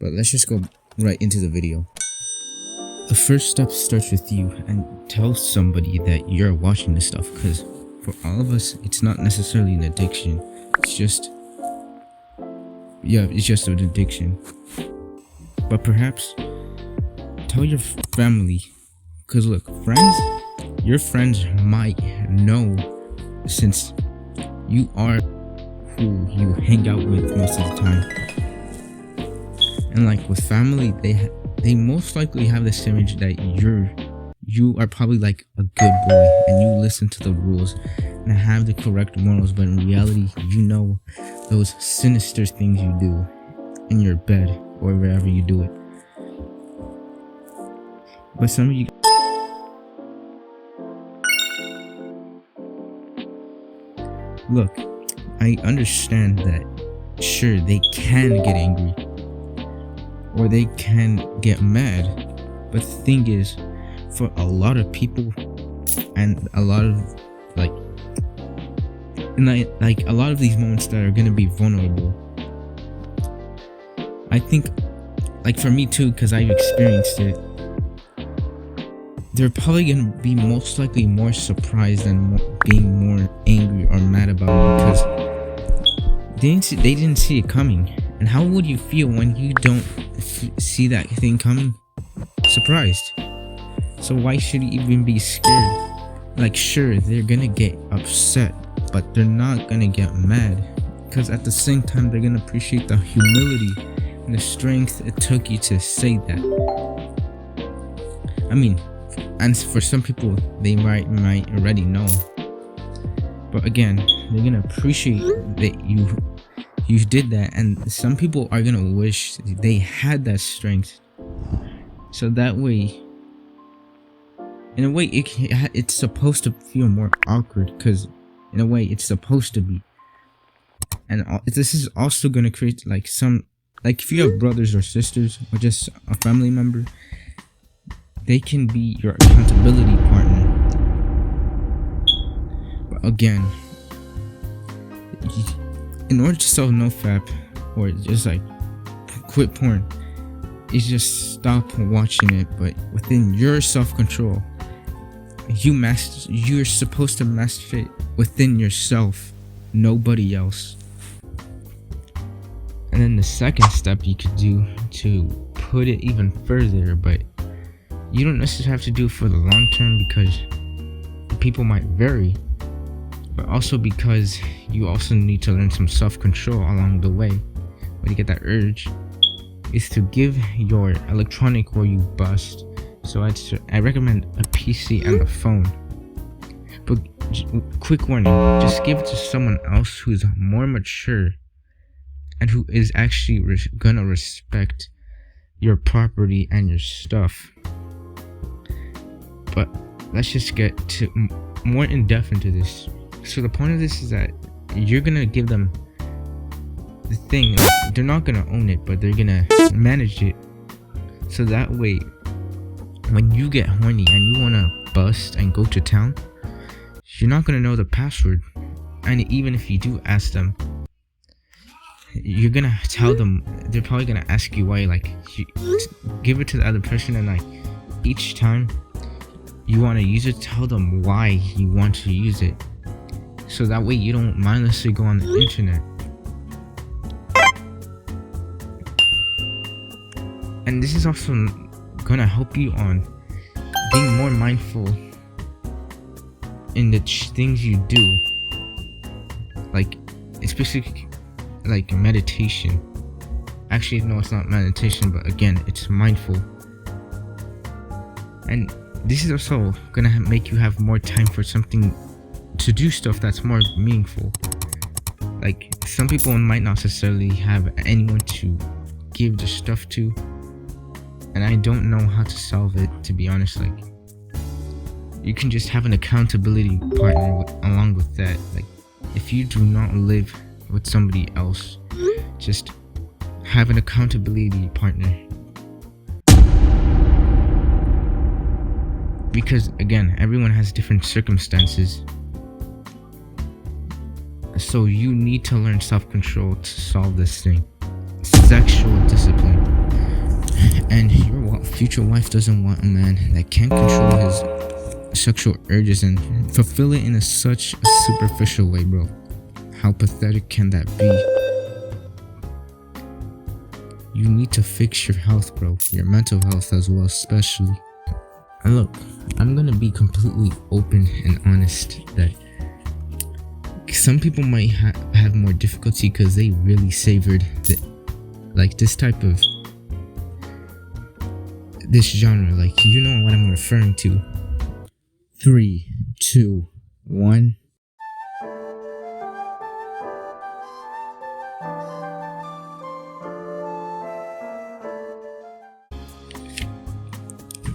But let's just go right into the video. The first step starts with you, and tell somebody that you're watching this stuff, because for all of us, it's not necessarily an addiction. It's just an addiction. But perhaps tell your family, because look, your friends might know, since you are who you hang out with most of the time. And like with family, they most likely have this image that you are probably like a good boy and you listen to the rules and have the correct morals, but in reality, you know those sinister things you do in your bed or wherever you do it. But some of you, look, I understand that sure, they can get angry or they can get mad, but the thing is, for a lot of people and a lot of a lot of these moments that are gonna be vulnerable, I think, like for me too, because I've experienced it, they're probably gonna be most likely more surprised than being more angry or mad about it, because they didn't see it coming. And how would you feel when you don't see that thing coming? Surprised. So why should you even be scared? Like, sure, they're gonna get upset, but they're not gonna get mad, because at the same time, they're gonna appreciate the humility and the strength it took you to say that. I mean, and for some people, they might already know, but again, they're gonna appreciate that you did that, and some people are gonna wish they had that strength, so that way, in a way, it's supposed to feel more awkward, because in a way it's supposed to be. And this is also gonna create if you have brothers or sisters or just a family member, they can be your accountability partner. But again, in order to solve NoFap or just like quit porn, is just stop watching it, but within your self-control. You're supposed to master it within yourself, nobody else. And then the second step you could do to put it even further, but you don't necessarily have to do it for the long term, because people might vary, but also because you also need to learn some self-control along the way when you get that urge, is to give your electronic where you bust. So I recommend a PC and a phone, but quick warning, just give it to someone else who's more mature and who is actually gonna respect your property and your stuff. But let's just get to more in depth into this. So the point of this is that you're gonna give them the thing, they're not gonna own it, but they're gonna manage it, so that way when you get horny and you want to bust and go to town, you're not going to know the password. And even if you do ask them, you're going to tell them, they're probably going to ask you why. Like, you give it to the other person, and like each time you want to use it, tell them why you want to use it, so that way you don't mindlessly go on the internet. And this is also gonna help you on being more mindful in the things you do, like especially like meditation. Actually, no, it's not meditation, but again, it's mindful. And this is also gonna make you have more time for something to do, stuff that's more meaningful. Like, some people might not necessarily have anyone to give the stuff to, and I don't know how to solve it, to be honest. Like, you can just have an accountability partner along with that. Like, if you do not live with somebody else, just have an accountability partner. Because again, everyone has different circumstances, so you need to learn self-control to solve this thing. Sexual discipline. And your future wife doesn't want a man that can't control his sexual urges and fulfill it in such a superficial way, bro. How pathetic can that be? You need to fix your health, bro. Your mental health as well, especially. And look, I'm gonna be completely open and honest that some people might have more difficulty because they really savored this type of this genre. Like, you know what I'm referring to. 3, 2, 1.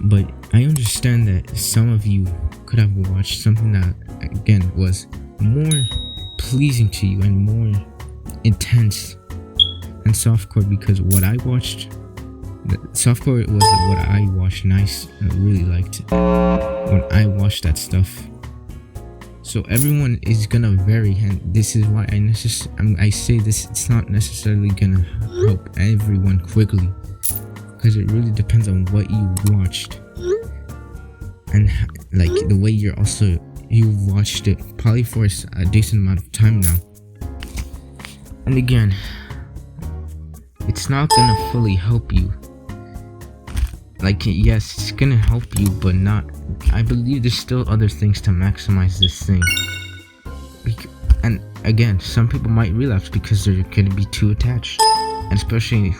But I understand that some of you could have watched something that, again, was more pleasing to you and more intense and softcore, because what I watched, softcore was what I watched, and I really liked it when I watched that stuff. So everyone is gonna vary, and this is why I say this. It's not necessarily gonna help everyone quickly, because it really depends on what you watched and like the way you watched it probably for a decent amount of time now. And again, it's not gonna fully help you. Like, yes, it's gonna help you, but not. I believe there's still other things to maximize this thing. And again, some people might relapse because they're gonna be too attached, and especially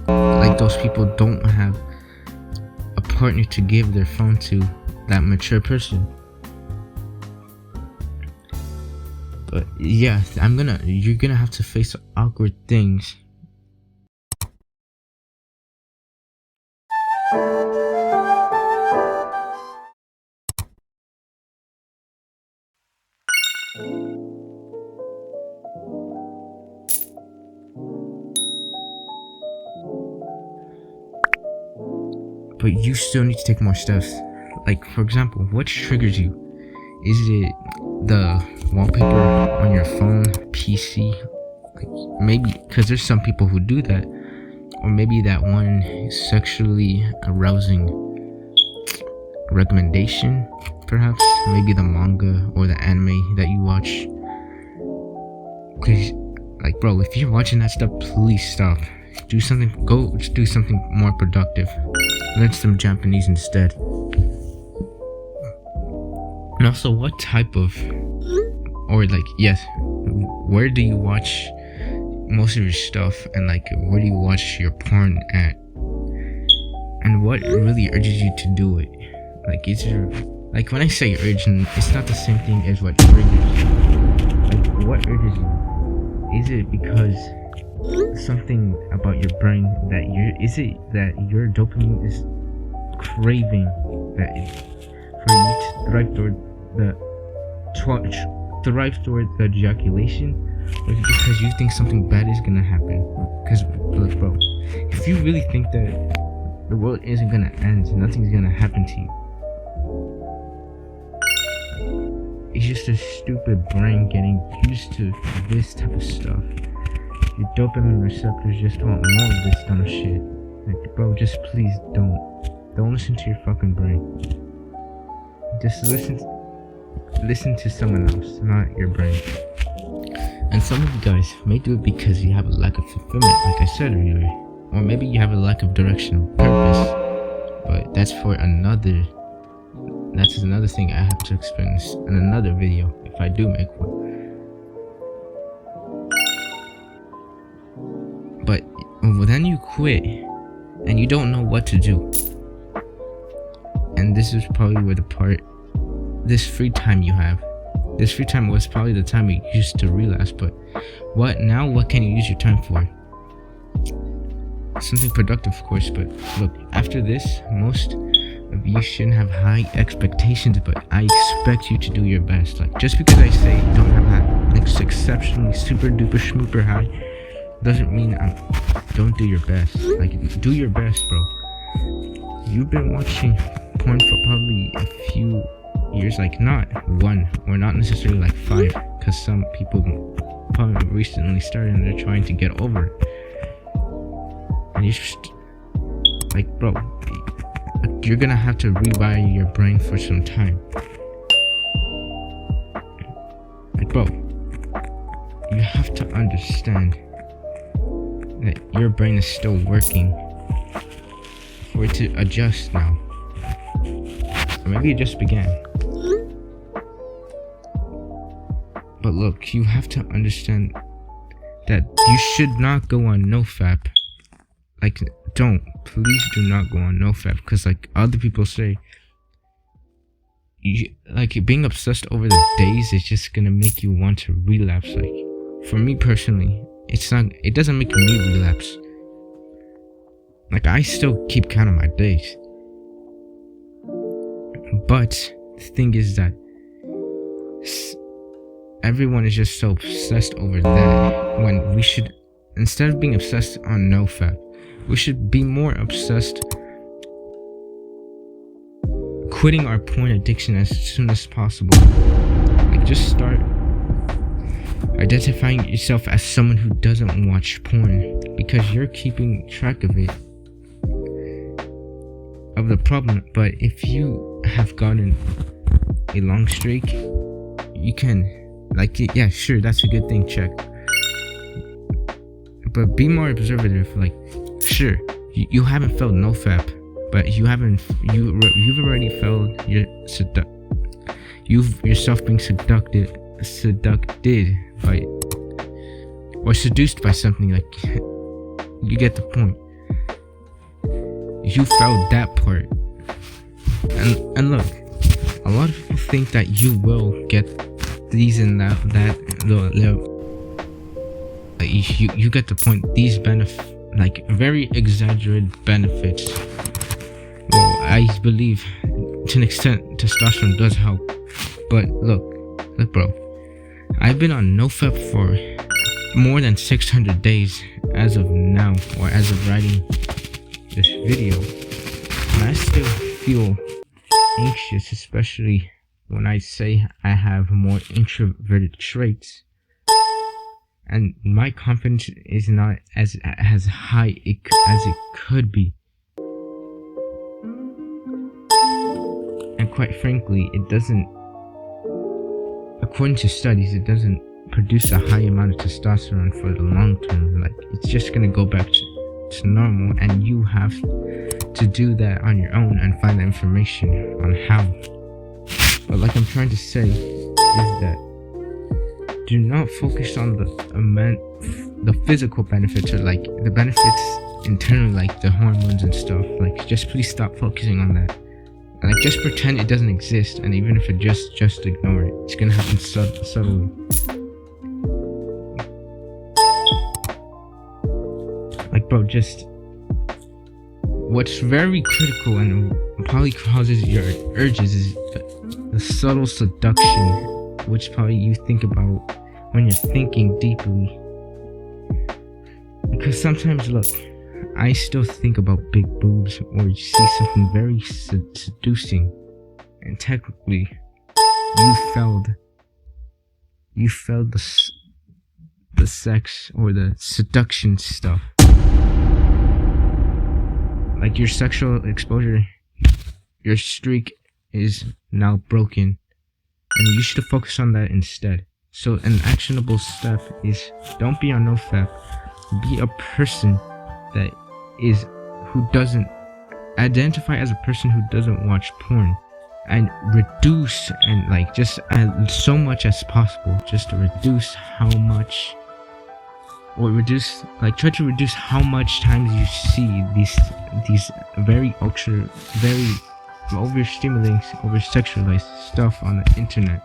like those people don't have a partner to give their phone to, that mature person. But yeah, you're gonna have to face awkward things. But you still need to take more steps. Like, for example, what triggers you? Is it the wallpaper on your phone, PC? Like, maybe, because there's some people who do that. Or maybe that one sexually arousing recommendation, perhaps. Maybe the manga or the anime that you watch. Because, like, bro, if you're watching that stuff, please stop. Do something more productive. Learn some Japanese instead. And also, what type of, or like, yes, where do you watch most of your stuff, and like, where do you watch your porn at? And what really urges you to do it? Like, is there, like, when I say urgent, it's not the same thing as what triggers. Like, what urges you? Is it because something about your brain is it that your dopamine is craving for you to thrive toward the ejaculation, or is it because you think something bad is gonna happen? Because look, bro, if you really think that the world isn't gonna end, nothing's gonna happen to you, it's just a stupid brain getting used to this type of stuff. Your dopamine receptors just want more of this dumb shit. Like, bro, just please don't listen to your fucking brain. Just listen to someone else, not your brain. And some of you guys may do it because you have a lack of fulfillment, like I said earlier, or maybe you have a lack of direction or purpose. But that's another thing I have to explain in another video, if I do make one. But then you quit and you don't know what to do. And this is probably where this free time you have. This free time was probably the time you used to relapse, but what can you use your time for? Something productive, of course, but look, after this, most of you shouldn't have high expectations, but I expect you to do your best. Like, just because I say don't have high, like, exceptionally super duper schmooper high, doesn't mean don't do your best. Like, do your best, bro. You've been watching porn for probably a few years, like not one or not necessarily like 5, because some people probably recently started and they're trying to get over it. And Like, bro, you're gonna have to rewire your brain for some time. Like, bro, you have to understand that your brain is still working for it to adjust now. Or maybe it just began. But look, you have to understand that you should not go on NoFap. Like, please do not go on NoFap, because like other people say, like being obsessed over the days is just gonna make you want to relapse. Like, for me personally, it doesn't make me relapse. Like, I still keep count of my days. But the thing is that everyone is just so obsessed over that, when we should, instead of being obsessed on NoFap, we should be more obsessed quitting our porn addiction as soon as possible. Like, just start identifying yourself as someone who doesn't watch porn, because you're keeping track of it, of the problem. But if you have gotten a long streak, you can, like, yeah, sure, that's a good thing, check. But be more observative. Like, sure, you haven't failed NoFap, but you've already failed yourself being seduced by, or seduced by something. Like, you get the point. You failed that part. And look, a lot of people think that you will get these and that you get the point. These like very exaggerated benefits. Well, I believe to an extent testosterone does help, but look bro, I've been on NoFap for more than 600 days as of now, or as of writing this video, and I still feel anxious, especially when I say I have more introverted traits, and my confidence is not as high as it could be. And quite frankly, it doesn't, according to studies, it doesn't produce a high amount of testosterone for the long term. Like, it's just gonna go back to normal, and you have to do that on your own and find the information on how. But like I'm trying to say is that do not focus on the physical benefits, or like the benefits internally, like the hormones and stuff. Like, just please stop focusing on that. Like, just pretend it doesn't exist, and even if it just ignore it. It's gonna happen subtly. Like, bro, just what's very critical and probably causes your urges is the subtle seduction, which probably you think about when you're thinking deeply. Because sometimes, look, I still think about big boobs, or you see something very seducing, and technically you failed the sex or the seduction stuff. Like, your sexual exposure, your streak is now broken, and you should focus on that instead. So an actionable step is, don't be on NoFap. Be a person who doesn't identify as a person who doesn't watch porn, and reduce, and like, just so much as possible, just to reduce how much, or reduce, like, try to reduce how much times you see these very overstimulating, over-sexualized stuff on the internet.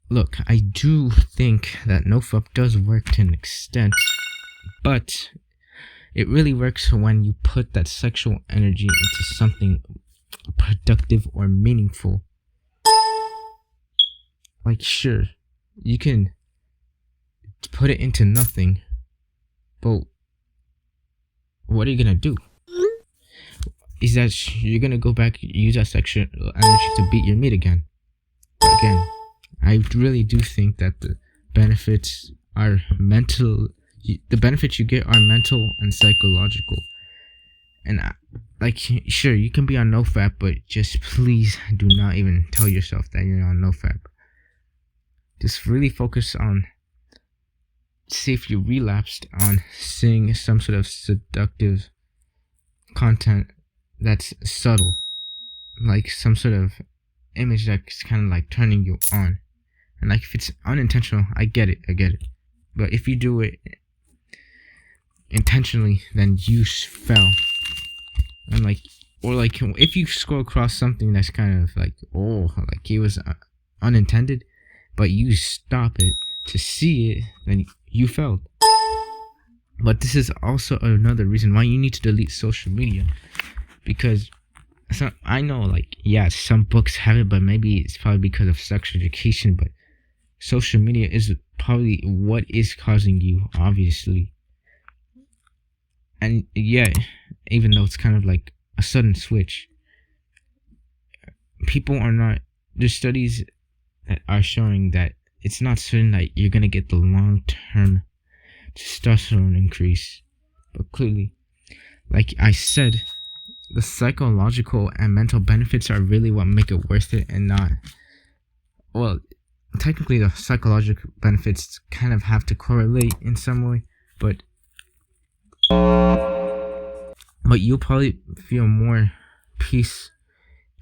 Look, I do think that NoFap does work to an extent, but it really works when you put that sexual energy into something productive or meaningful. Like, sure, you can put it into nothing, but what are you gonna do? Is that you're gonna go back, use that sexual energy to beat your meat again? Again, I really do think that the benefits are mental. the benefits you get are mental and psychological. And like, sure, you can be on NoFap, but just please do not even tell yourself that you're on NoFap. Just really focus on, say if you relapsed, on seeing some sort of seductive content that's subtle, like some sort of image that's kind of like turning you on. And like, if it's unintentional, I get it. But if you do it intentionally, then you fell. And like, or like, if you scroll across something that's kind of like, oh, like it was unintended, but you stop it to see it, then you failed. But this is also another reason why you need to delete social media, because I know, like, yeah, some books have it, but maybe it's probably because of sex education. But social media is probably what is causing you, obviously. And yeah, even though it's kind of like a sudden switch, people are not, there's studies that are showing that it's not certain that you're gonna get the long-term testosterone increase. But clearly, like I said, the psychological and mental benefits are really what make it worth it, and not, well, technically the psychological benefits kind of have to correlate in some way, but you'll probably feel more peace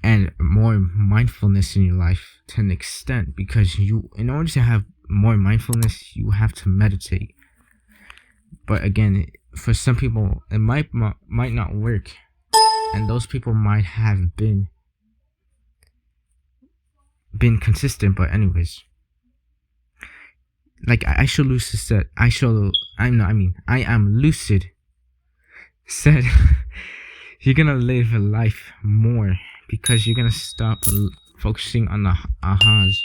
and more mindfulness in your life to an extent, because in order to have more mindfulness, you have to meditate. But again, for some people, it might not work, and those people might have been consistent. But anyways, like Aisha Lucid said, I am lucid said, you're gonna live a life more because you're gonna stop focusing on the ahas,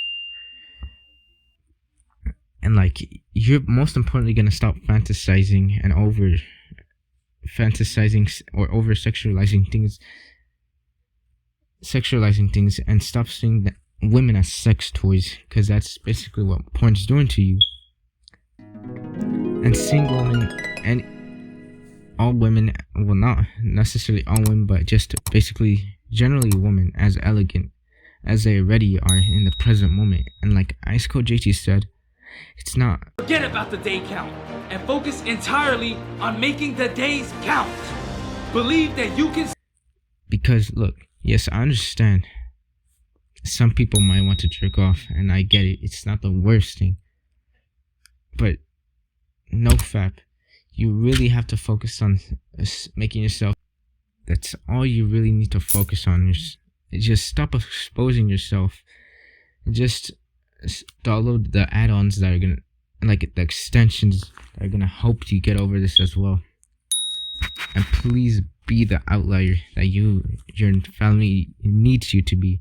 and like, you're most importantly gonna stop fantasizing and over sexualizing things, and stop seeing women as sex toys, because that's basically what porn's doing to you. And seeing women, and all women, well, not necessarily all women, but just basically generally women, as elegant as they already are in the present moment. And like Ice Cold JT said, it's not, forget about the day count and focus entirely on making the days count. Believe that you can, because look, yes, I understand some people might want to jerk off, and I get it, it's not the worst thing, but NoFap, you really have to focus on making yourself, that's all you really need to focus on. Just stop exposing yourself. Just download the add-ons that are gonna, like the extensions that are gonna help you get over this as well. And please be the outlier that your family needs you to be.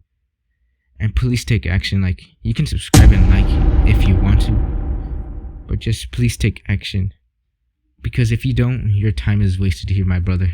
And please take action. Like, you can subscribe and like if you want to, but just please take action. Because if you don't, your time is wasted here, my brother.